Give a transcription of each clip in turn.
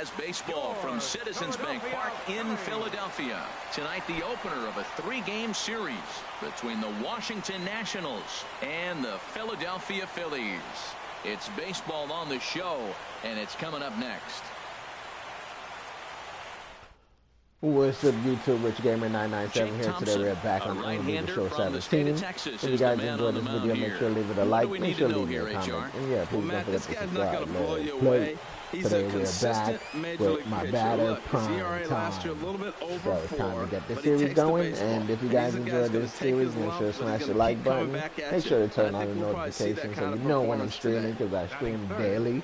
has baseball from Citizens Bank Park in Philadelphia. Tonight, the opener of a 3-game series between the Washington Nationals and the Philadelphia Phillies. It's baseball on the show, and it's coming up next. What's up, YouTube? Rich Gamer 997 here. Today we're back on the show 17. If you guys enjoyed this video, make sure to leave it a like, make sure to leave it a comment, and yeah, please don't forget to subscribe. Today we're back with my batter Prime Time. So it's time to get this series going, and if you guys enjoyed this series, make sure to smash the like button. Make sure to turn on the notifications so you know when I'm streaming, because I stream daily.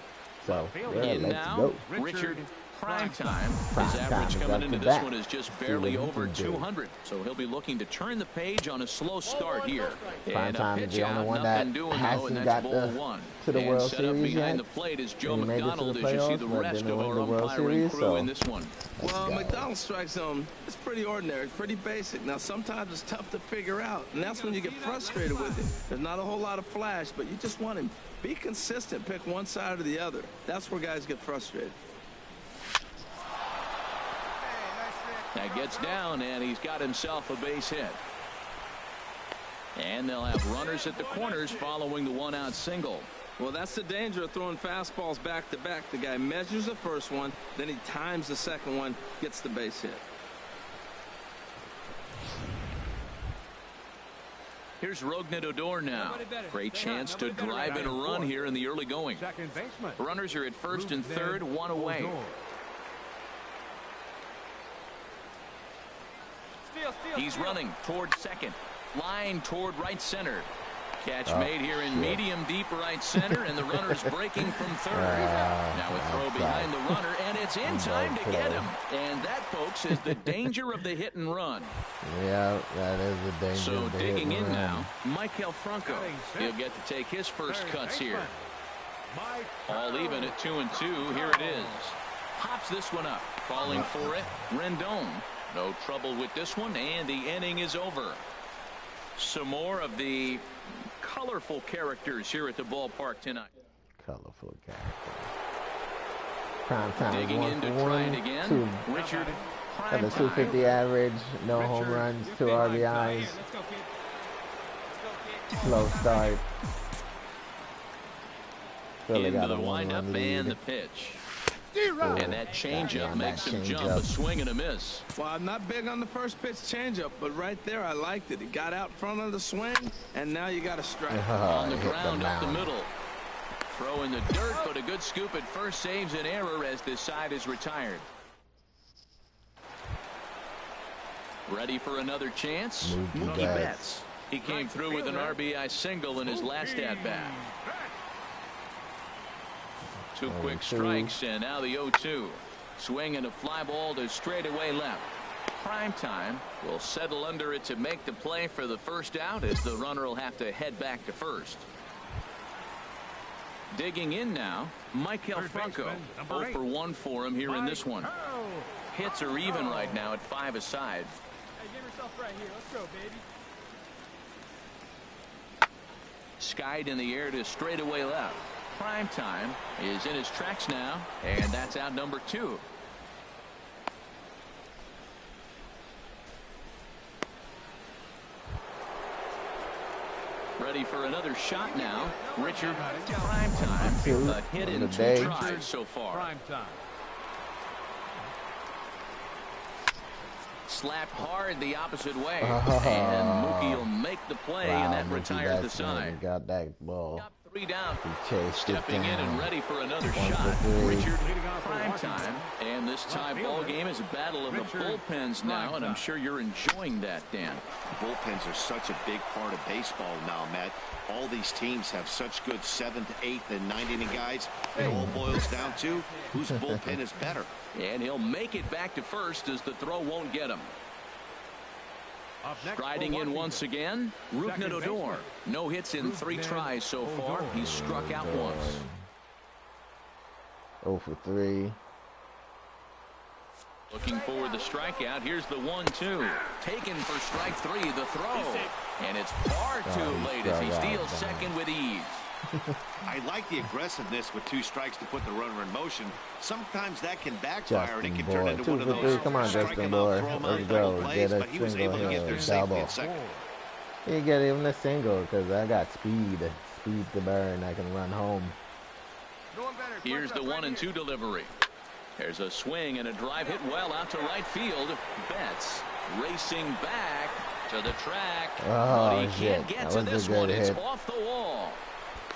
So yeah, let's go. Richard Primetime. His average coming into this one is just barely over 200, so he'll be looking to turn the page on a slow start here. Primetime is the only one that hasn't got to the World Series yet. The plate is Joe McDonald as you see the rest of our umpiring crew in this one. Well, McDonald's strike zone, it's pretty ordinary, pretty basic. Now, sometimes it's tough to figure out, and that's when you get frustrated with it. There's not a whole lot of flash, but you just want him. Be consistent, pick one side or the other. That's where guys get frustrated. That gets down, and he's got himself a base hit. And they'll have runners at the corners following the one-out single. Well, that's the danger of throwing fastballs back-to-back. The guy measures the first one, then he times the second one, gets the base hit. Here's Odor now. Great chance to drive in a run here in the early going. Runners are at first and third, one away. He's running toward second. Line toward right center. Catch made here in medium deep right center, and the runner's breaking from third. Now a throw behind the runner, and it's in time to get him. And that, folks, is the danger of the hit and run. Yeah, that is the danger. So digging in now, Michael Franco. He'll get to take his first cuts here. All even at 2-2. Here it is. Pops this one up. Calling for it, Rendon. No trouble with this one, and the inning is over. Some more of the colorful characters here at the ballpark tonight. Colorful characters. Primetime digging in to try it again. Richard Have a 250 average, no home runs, 2 RBIs. Slow start. Into the windup and the pitch. And that changeup makes him jump, a swing and a miss. Well, I'm not big on the first pitch changeup, but right there I liked it. It got out front of the swing, and now you got a strike. On the ground up the middle. Throw in the dirt, but a good scoop at first saves an error as this side is retired. Ready for another chance? Mookie Betts. He came through with an RBI single in his last at-bat. 2 quick strikes, and now the 0-2. Swing and a fly ball to straightaway left. Primetime will settle under it to make the play for the first out, as the runner will have to head back to first. Digging in now, Michael Franco. 0 for 1 for him here in this one. Hits are even right now at 5 aside. Hey, get yourself right here. Let's go, baby. Skied in the air to straightaway left. Primetime is in his tracks now, and that's out number 2. Ready for another shot now. Richard Primetime, a hit in 2 tries so far. Slapped hard the opposite way, and Mookie will make the play, and that retires the side. Got that ball. 3 down. Stepping in and ready for another shot. Richard Primetime. And this tie ball game is a battle of the bullpens now, and I'm sure you're enjoying that, Dan. Bullpens are such a big part of baseball now, Matt. All these teams have such good 7th, 8th, and 9th inning guys. It all boils down to whose bullpen is better. And he'll make it back to first as the throw won't get him. Striding in once again, Odor. No hits in 3 tries so far. He's struck out once. 0 for 3. Looking for the strikeout. Here's the 1-2. Taken for strike 3, the throw. And it's far too late as he steals second with ease. I like the aggressiveness with 2 strikes to put the runner in motion. Sometimes that can backfire and it can turn into one of those come on, strike Justin him out, Boy. throw him out Let's double go. plays, Get a but he was single able to get there here. safely Double. in second. You get even a single because I got speed. Speed to burn. I can run home. Here's the 1-2 delivery. There's a swing and a drive hit well out to right field. Betts racing back to the track. Oh, but he can't get to this one. It's hit. off the wall.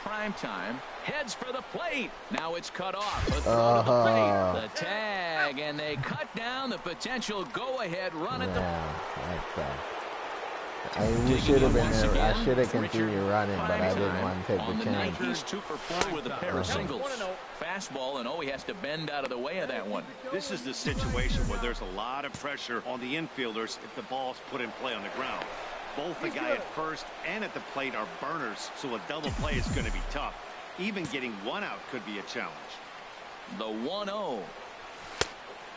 Primetime heads for the plate. Now it's cut off. A throw to the plate. The tag, and they cut down the potential go-ahead run at the. We should have been there. I should have continued running, but I didn't want to take the chance. He's 2 for 4 with a pair of singles. Fastball, and he has to bend out of the way of that one. This is the situation where there's a lot of pressure on the infielders if the ball's put in play on the ground. Both the guy at first and at the plate are burners, so a double play is going to be tough. Even getting 1 out could be a challenge. The 1-0.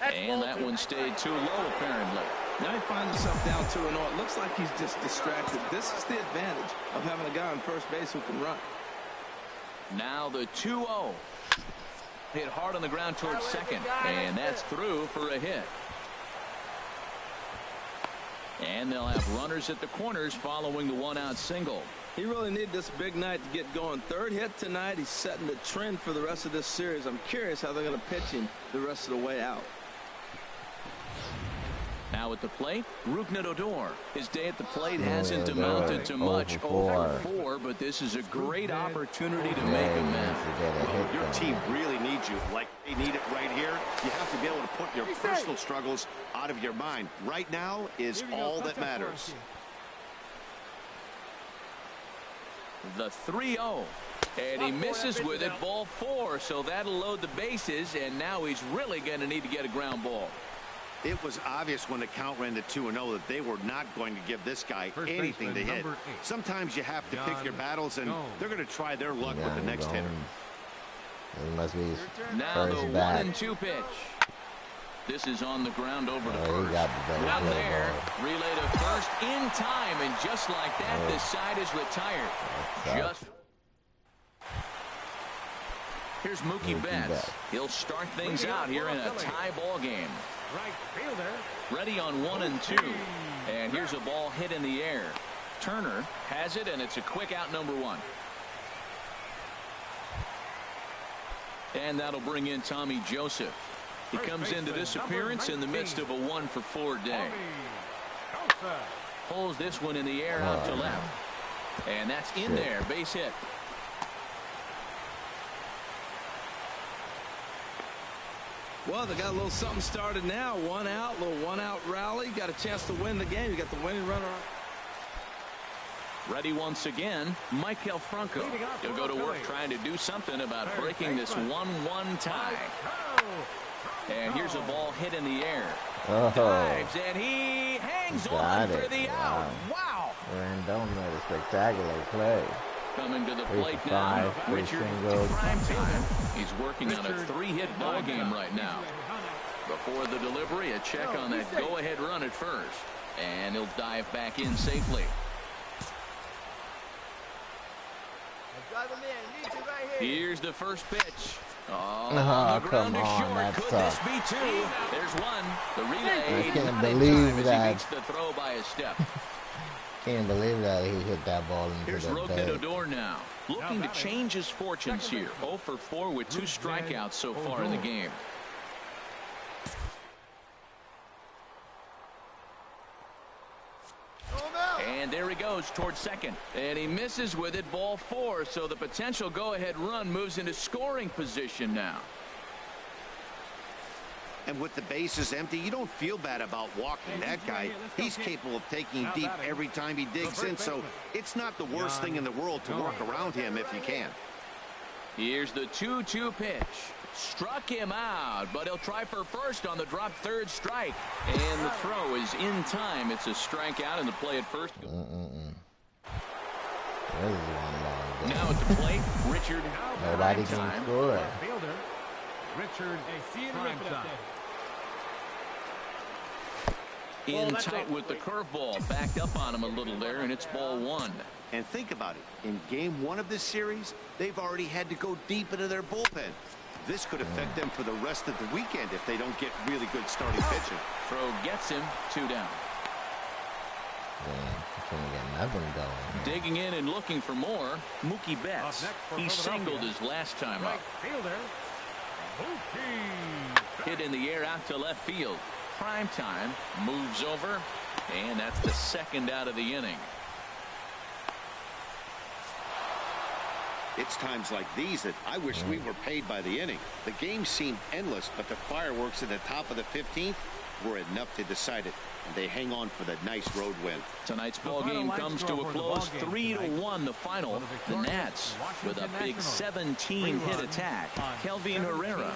And that one stayed too low, apparently. Now he finds himself down 2-0. It looks like he's just distracted. This is the advantage of having a guy on first base who can run. Now the 2-0. Hit hard on the ground towards second. And that's through for a hit. And they'll have runners at the corners following the 1-out single. He really needed this big night to get going. 3rd hit tonight. He's setting the trend for the rest of this series. I'm curious how they're going to pitch him the rest of the way out. Now at the plate, Odor. His day at the plate hasn't amounted to much. 0-4, but this is a great opportunity to make amends. Well, your team really needs you like they need it right here. You have to be able to put your personal struggles out of your mind. Right now is all that matters. The 3-0. And he misses with it, ball 4, so that'll load the bases, and now he's really going to need to get a ground ball. It was obvious when the count ran to 2-0 that they were not going to give this guy anything to hit. Sometimes you have to pick your battles, and they're going to try their luck with the next hitter. It must be his now first the bat. 1-2 pitch. This is on the ground over to He first. got the Down there, relay to first in time, and just like that, this side is retired. Here's Mookie Betts. He'll start things out here in a tie ball game. Ready on 1-2. And here's a ball hit in the air. Turner has it, and it's a quick out, number 1. And that'll bring in Tommy Joseph. He comes into this appearance in the midst of a 1-for-4 day. Pulls this one in the air out to left. And that's in there, base hit. Well, they got a little something started now. 1 out, little 1-out rally. Got a chance to win the game. You got the winning runner. Ready once again, Michael Franco. He'll go to work trying to do something about breaking this 1-1 tie. And here's a ball hit in the air. Dives, and he hangs on for the out. Wow. Rendon made a spectacular play. Coming to the plate now, Richard Primetime. He's working on a 3-hit ball game right now. Before the delivery, a check on that go-ahead run at first. And he'll dive back in safely. Here's the first pitch. Oh, come on, that's Could this be 2? There's 1. The relay. I can't believe that. He beats the throw by a step. Can't believe that he hit that ball into Here's the bag. Odor now, looking to change his fortunes here. 0-for-4 with 2 strikeouts so far in the game. And there he goes towards second. And he misses with it, ball 4. So the potential go-ahead run moves into scoring position now. And with the bases empty, you don't feel bad about walking that guy. He's capable of taking deep every time he digs in, so it's not the worst thing in the world to work around him if you can. Here's the 2-2 pitch. Struck him out, but he'll try for first on the drop 3rd strike. And the throw is in time. It's a strikeout, and the play at first. Now at the plate, Richard. Nobody can score. Richard, Primetime. In tight with the curveball. Backed up on him a little there, and it's ball one. And think about it. In game one of this series, they've already had to go deep into their bullpen. This could affect them for the rest of the weekend if they don't get really good starting pitching. Throw gets him. 2 down. Digging in and looking for more. Mookie Betts. He singled his last time up. Hit in the air out to left field. Primetime moves over, and that's the second out of the inning. It's times like these that I wish we were paid by the inning. The game seemed endless, but the fireworks at the top of the 15th were enough to decide it, and they hang on for the nice road win. Tonight's ball game comes to a close. 3-1 the final. The Nats with a big 17-hit attack. Kelvin Herrera.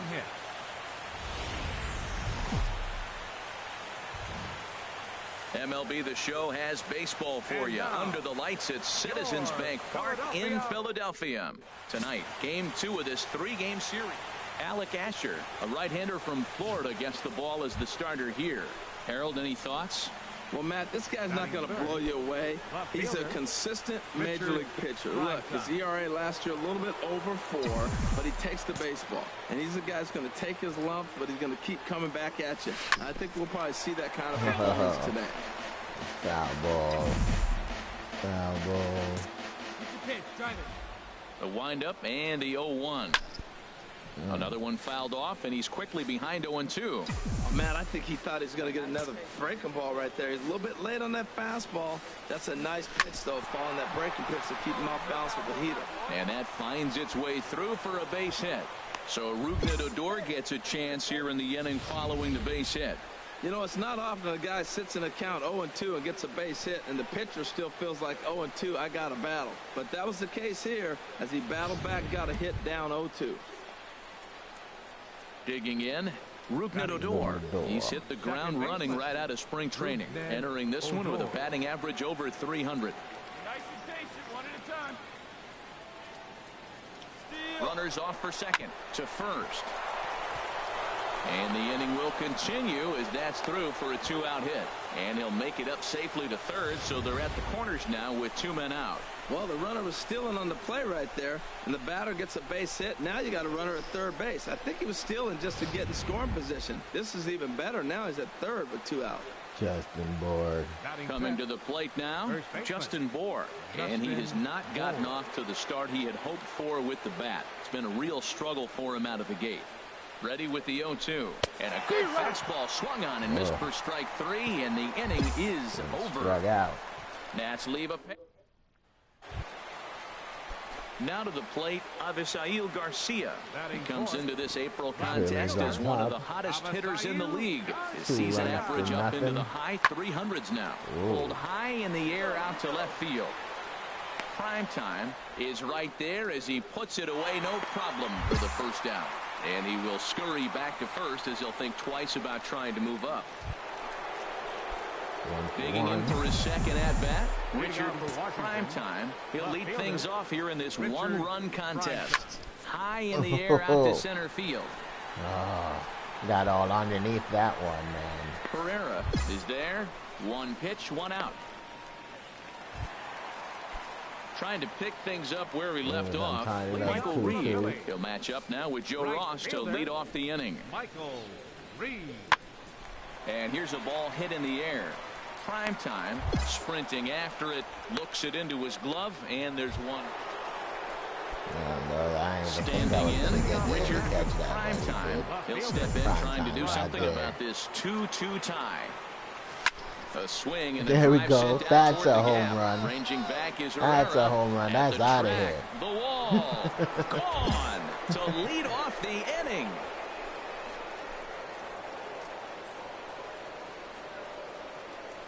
MLB The Show has baseball for you. Under the lights at Citizens Bank Park in Philadelphia. Tonight, game 2 of this 3-game series. Alec Asher, a right-hander from Florida, gets the ball as the starter here. Harold, any thoughts? Well, Matt, this guy's not going to blow you away. He's a consistent major league pitcher. Look, his ERA last year a little bit over 4, but he takes the baseball. And he's a guy who's going to take his lumps, but he's going to keep coming back at you. I think we'll probably see that kind of performance today. Foul ball. Foul ball. The windup and the 0-1. Another one fouled off, and he's quickly behind 0-2. Oh, man, I think he thought he was going to get another breaking ball right there. He's a little bit late on that fastball. That's a nice pitch, though, following that breaking pitch to keep him off balance with the heater. And that finds its way through for a base hit. So Rougned Odor gets a chance here in the inning following the base hit. You know, it's not often a guy sits in a count 0-2 and gets a base hit, and the pitcher still feels like 0-2, I got to battle. But that was the case here as he battled back, got a hit down 0-2. Digging in, Rougned Odor. He's hit the ground running right out of spring training. Entering this one with a batting average over 300. Nice and patient, one at a time. Runners off for second to first. And the inning will continue as that's through for a 2-out hit. And he'll make it up safely to third, so they're at the corners now with 2 men out. Well, the runner was stealing on the play right there, and the batter gets a base hit. Now you got a runner at third base. I think he was stealing just to get in scoring position. This is even better. Now he's at third with 2 out. Justin Bour. Coming to the plate now, Justin Bour. And he has not gotten off to the start he had hoped for with the bat. It's been a real struggle for him out of the gate. Ready with the 0-2. And a good fastball swung on and missed for strike 3, and the inning is over. Struck out. Nats leave a now to the plate, Avisail Garcia. He comes into this April contest as one of the hottest hitters in the league. His season average up into the high 300s now. Pulled high in the air out to left field. Primetime is right there as he puts it away, no problem for the first down. And he will scurry back to first as he'll think twice about trying to move up. Digging in for his second at-bat, Richard Primetime. He'll lead things off here in this one-run contest. High in the air out to center field. Oh, got all underneath that one, man. Pereira is there. 1 pitch, 1 out. Trying to pick things up where he left off. Michael Reed. He'll match up now with Joe Ross to lead off the inning. Michael Reed. And here's a ball hit in the air. Primetime sprinting after it, looks it into his glove, and there's one. Standing in, Richard Primetime. He'll step in trying to do something about this 2-2 tie. A swing and there we go. That's a home run. Ranging back is That's a home run. That's out of here. The wall gone to lead off the inning.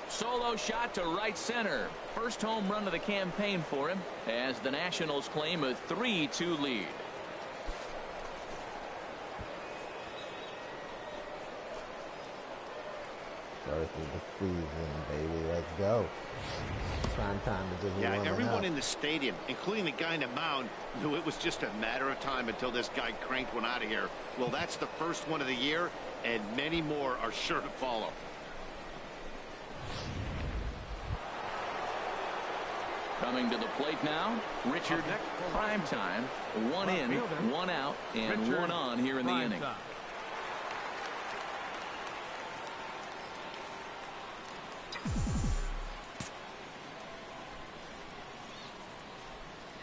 Solo shot to right center. First home run of the campaign for him as the Nationals claim a 3-2 lead. First of the season, baby. Let's go. Prime time to give Yeah, everyone in the stadium, including the guy in the mound, knew it was just a matter of time until this guy cranked one out of here. Well, that's the first one of the year, and many more are sure to follow. Coming to the plate now, Richard Primetime. 1 in, 1 out, and 1 on here in the inning.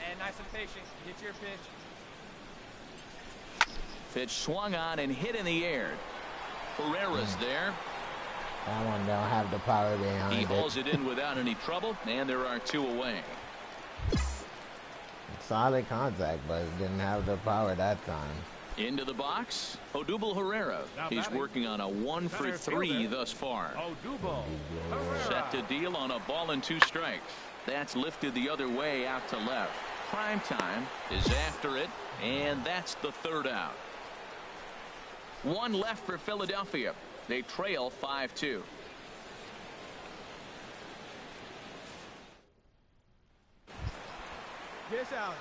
And nice and patient. Get your pitch. Pitch swung on and hit in the air. Herrera's there. That one don't have the power behind it. He hauls it in without any trouble, and there are 2 away. Solid contact, but it didn't have the power that time. Into the box, Odubel Herrera. He's working on a 1 for 3 thus far. Set to deal on a ball and 2 strikes. That's lifted the other way out to left. Primetime is after it, and that's the 3rd out. 1 left for Philadelphia. They trail 5-2.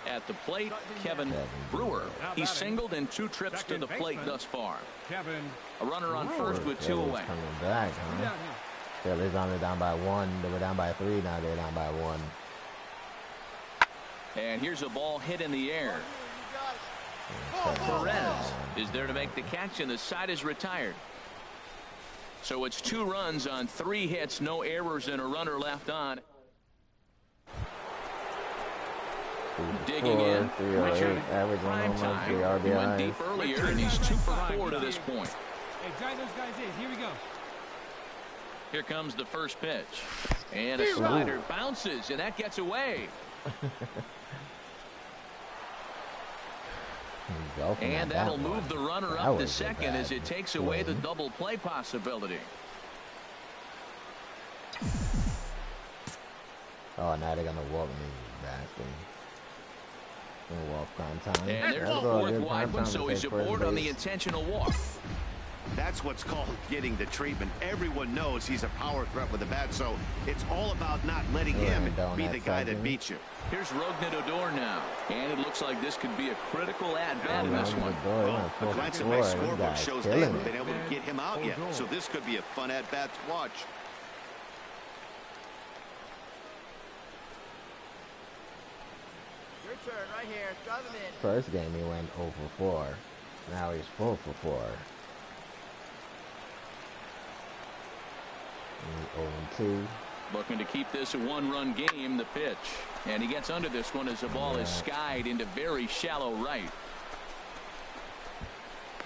At the plate, Kevin Brewer. He's singled in 2 trips to the plate thus far. A runner on first with 2 away. Coming back, huh? Phillies only down by 1. They were down by 3. Now they're down by 1. And here's a ball hit in the air. Perez is there to make the catch, and the side is retired. So it's 2 runs on 3 hits, no errors, and a runner left on. Digging in, Richard Primetime. He went deep earlier, and he's 2 for 4 to this point. Hey, drive those guys in. Here we go. Here comes the first pitch. And a slider bounces, and that gets away. And that'll move the runner up to second as it takes away the double play possibility. Oh, now they're going to walk me back. Walk Primetime. And there's the 4th wide one, so he's aboard on the intentional walk. That's what's called getting the treatment. Everyone knows he's a power threat with the bat, so it's all about not letting him be the guy that beats you. Here's Rougned Odor now, and it looks like this could be a critical at-bat in this one. Well, a glance at my scorebook shows they haven't been able to get him out yet, so this could be a fun at-bat to watch. Your turn right here. Drive him in. First game he went 0 for 4. Now he's 4 for 4. 0-2. Looking to keep this a 1-run game. The pitch, and he gets under this one as the ball is skied into very shallow right.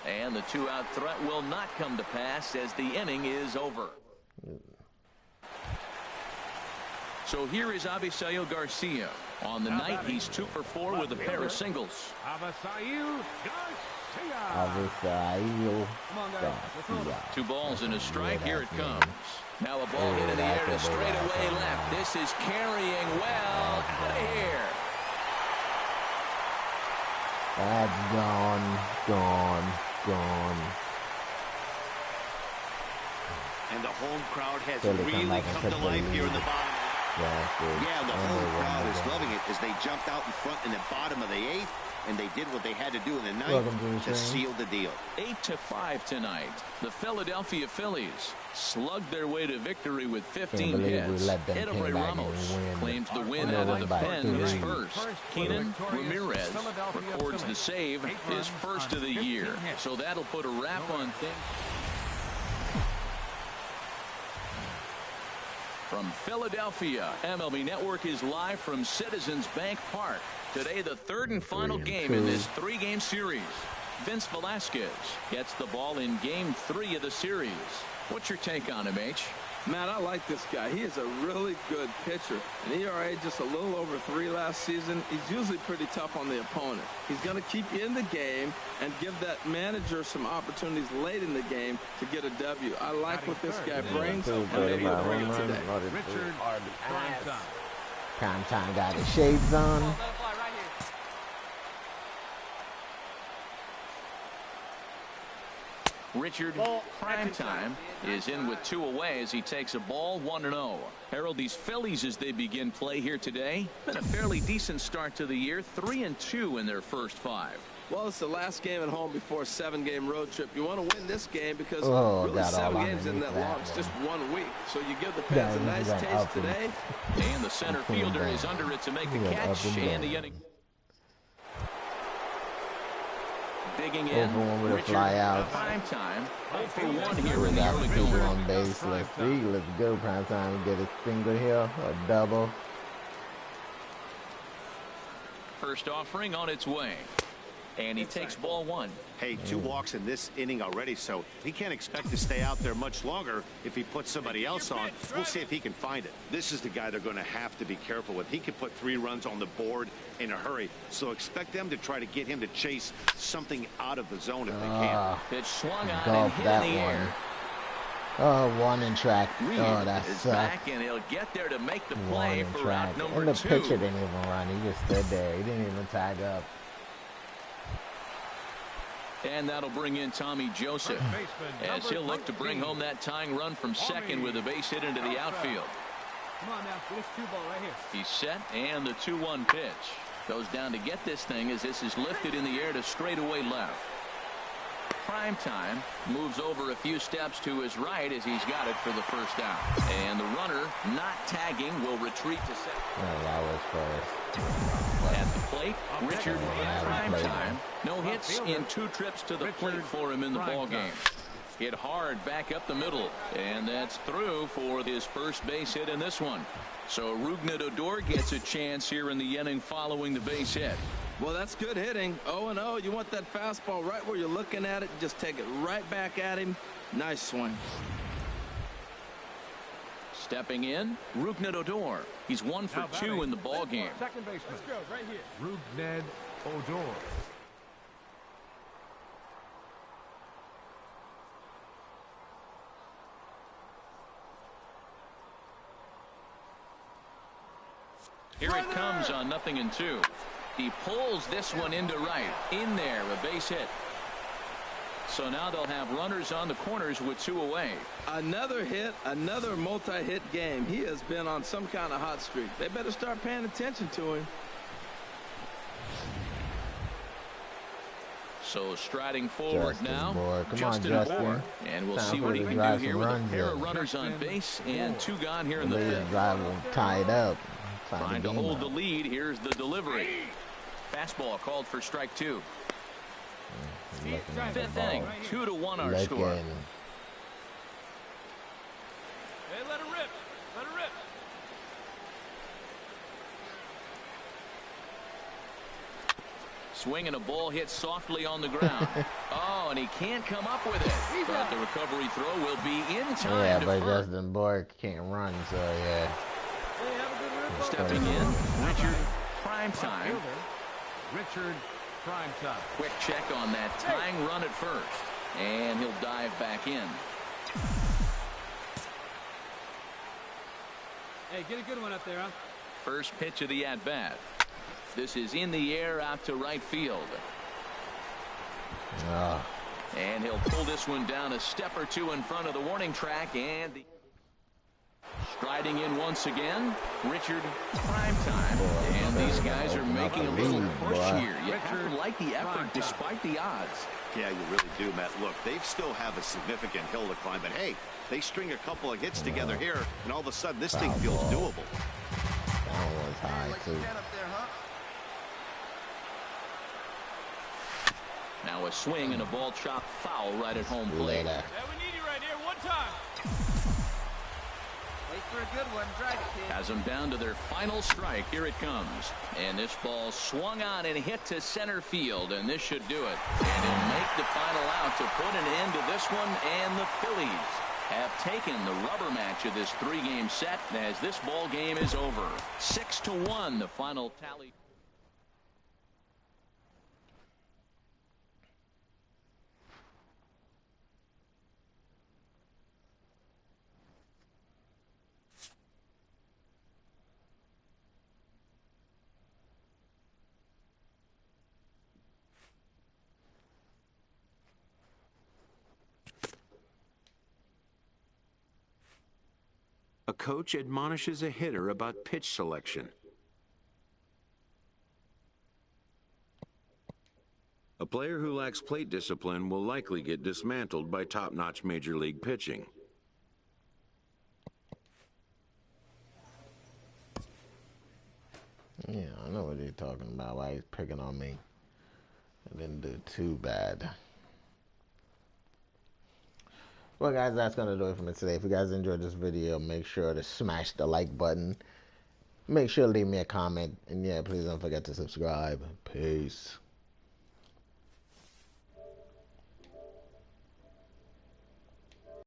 And the 2-out threat will not come to pass as the inning is over. So here is Avisail Garcia. On the night, he's 2 for 4 with a pair of singles. Avisail Garcia. 2 balls and a strike. Here it comes. Now a ball hit in the air to straightaway left. This is carrying well out of here. That's gone. And the home crowd has really come to life here in the bottom. Yeah, the whole crowd is loving it as they jumped out in front in the bottom of the 8th, and they did what they had to do in the 9th to seal the deal. 8-5 tonight. The Philadelphia Phillies slugged their way to victory with 15 hits. Edebray Ramos claims the win out of the pen, his first. Keenan Ramirez records the save, his first of the year. So that'll put a wrap on things. From Philadelphia, MLB Network is live from Citizens Bank Park. Today, the 3rd and final game in this 3-game series. Vince Velasquez gets the ball in Game 3 of the series. What's your take on him, H? Man, I like this guy. He is a really good pitcher. An ERA just a little over 3 last season. He's usually pretty tough on the opponent. He's going to keep you in the game and give that manager some opportunities late in the game to get a W. I like what this guy brings, and maybe he'll bring it today. Richard Primetime got his shades on. Richard Primetime is in with 2 away as he takes a ball 1-0. Harold, these Phillies as they begin play here today, been a fairly decent start to the year, 3-2 in their first 5. Well, it's the last game at home before a 7-game road trip. You want to win this game because really 7 games isn't that long. It's just 1 week. So you give the fans a nice taste today. And the center fielder is under it to make the catch. And the inning. Digging in, Richard, fly out. Primetime. 0-for-1 here in the early people going. on base. Let's see. Let's go. Primetime. Get a single here, a double. First offering on its way. And he takes ball 1. Hey, 2 walks in this inning already, so he can't expect to stay out there much longer if he puts somebody else on. We'll see if he can find it. This is the guy they're going to have to be careful with. He can put 3 runs on the board in a hurry, so expect them to try to get him to chase something out of the zone if they can. Pitch swung on and hit in the air. Oh, 1 in track. Reed Oh, that is sucked. back, and he'll get there to make the play for route number 2. And the pitcher didn't even run. He just stood there. He didn't even tag up. And that'll bring in Tommy Joseph as he'll look to bring home that tying run from second with a base hit into the outfield. Come on now, this 2-ball right here. He's set, and the 2-1 pitch goes down to get this thing as this is lifted in the air to straightaway left. Primetime moves over a few steps to his right as he's got it for the first out. And the runner, not tagging, will retreat to second. That was first. At the plate, Richard Primetime. No hits in 2 trips to the plate for him in the ballgame. Hit hard back up the middle, and that's through for his first base hit in this one. So Rougned gets a chance here in the inning following the base hit. Well, that's good hitting. 0-0. You want that fastball right where you're looking at it. Just take it right back at him. Nice swing. Stepping in, Rougned. He's 1 for 2 in the ball game. Second baseman. Let's go right here. Rougned. Here it comes on 0-2. He pulls this one into right. In there, a base hit. So now they'll have runners on the corners with 2 away. Another hit, another multi-hit game. He has been on some kind of hot streak. They better start paying attention to him. So striding forward now, Justin Moore. And we'll see what he can do here with a pair of runners on base and 2 gone here in the 5th. Drive will tie it up. Trying to hold the lead. Here's the delivery. Fastball called for strike 2. 5th inning, 2-1 our score. Hey, let it rip. Let it rip. Swinging a ball hit softly on the ground. Oh, and he can't come up with it. But the recovery throw will be in time. Yeah, but Justin Bork can't run, so yeah. Stepping in, Richard Primetime. Richard Primetime. Quick check on that tying run at first. And he'll dive back in. Hey, get a good one up there, huh? First pitch of the at-bat. This is in the air out to right field. And he'll pull this one down a step or 2 in front of the warning track. And striding in once again, Richard Primetime. And these guys are making a little push here. You have to like the effort despite the odds. Yeah, you really do, Matt. Look, they still have a significant hill to climb, but hey, they string a couple of hits together here, and all of a sudden this thing feels doable. That one was high, too. Now a swing and a ball chopped foul right at home plate. Yeah, we need you right here. One time. Wait for a good one. Drag it, kid. Has them down to their final strike. Here it comes. And this ball swung on and hit to center field. And this should do it. And he'll make the final out to put an end to this one. And the Phillies have taken the rubber match of this 3-game set as this ball game is over. 6-1 the final tally. A coach admonishes a hitter about pitch selection. player who lacks plate discipline will likely get dismantled by top-notch major league pitching. Yeah, I know what you're talking about. Why he's picking on me. I didn't do too bad. Well, guys, that's going to do it for me today. If you guys enjoyed this video, make sure to smash the like button. Make sure to leave me a comment. And, yeah, please don't forget to subscribe. Peace.